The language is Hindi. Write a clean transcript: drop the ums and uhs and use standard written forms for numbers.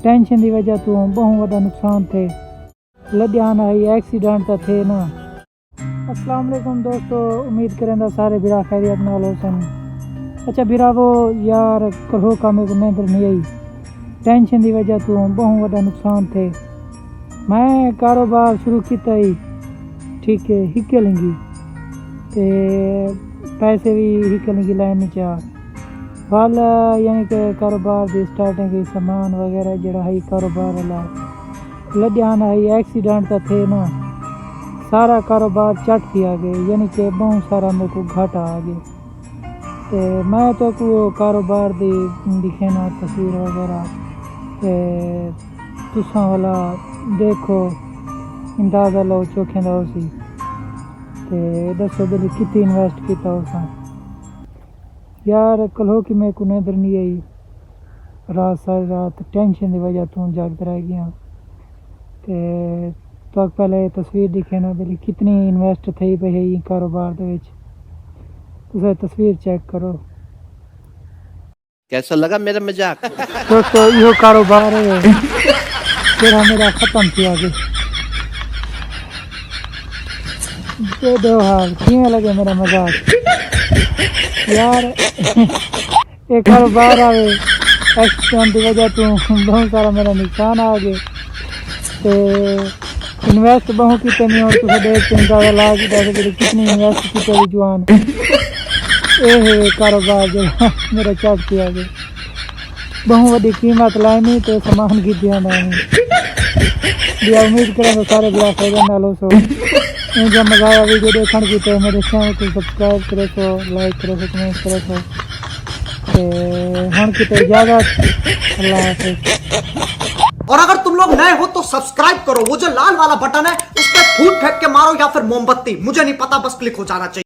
टेंशन की वजह तो बहुत बड़ा नुकसान थे। लुधियाना ही एक्सीडेंट तो थे ना। अस्सलाम वालेकुम दोस्तों, उम्मीद करें सारे बिरा खैरियत नाल होसन। अच्छा बिरा वो यार करो का मेरे को नींद नहीं आई। टेंशन की वजह तो बहुत बड़ा नुकसान थे। मैं कारोबार शुरू किया ही ठीक है हिक्के लेंगी ते पैसे भी हिक्के लेंगी लाइन चाह फल यानी कि कारोबार की स्टार्टिंग की सामान वगैरह जरा है कारोबार वाला लुधियाना है एक्सीडेंट तो थे ना। सारा कारोबार चट ही आ गए यानी कि बहुत सारा मेरे को घाटा आ गया। तो मैं तो को कारोबार दी दिखे ना तस्वीर वगैरह तुसा वाला देखो अंदाजा लो चौखे लो सी ते दसो बिल कितनी इन्वेस्ट किया उस यार कल हो कि मेरे को नींद नहीं आई। रात सारी रात टेंशन की वजह तो जागते रह गया। तो पहले तस्वीर दिखे ना बिल कितनी इन्वेस्ट थी पे कारोबार तुम तस्वीर चेक करो। कैसा लगा मेरा मजाक? दोस्तों यो कारोबार है फिर मेरा खत्म किया गया। दे दो हाल किए लगे मेरा मजाक यार। एक कारोबार आए एक्सीडेंट की वजह तो बहुत सारा मेरा नुकसान आ गया। तो इन्वेस्ट बहुत कितने नहीं हो देख ला कितनी इन्वेस्ट की जवान ये कारोबार जो मेरा चट किया गया। बहुत बड़ी कीमत लानी तो सामान की दिया उम्मीद करें सारे बड़ा फायदा नालो सो जब मजा आया वीडियो देखने की तो मेरे चैनल को सब्सक्राइब करे तो लाइक करे तो कमेंट करे तो हम कितने इजाजत अल्लाह हाफिज़। और अगर तुम लोग नए हो तो सब्सक्राइब करो, वो जो लाल वाला बटन है उस पर फूट फेंक के मारो या फिर मोमबत्ती, मुझे नहीं पता, बस क्लिक हो जाना चाहिए।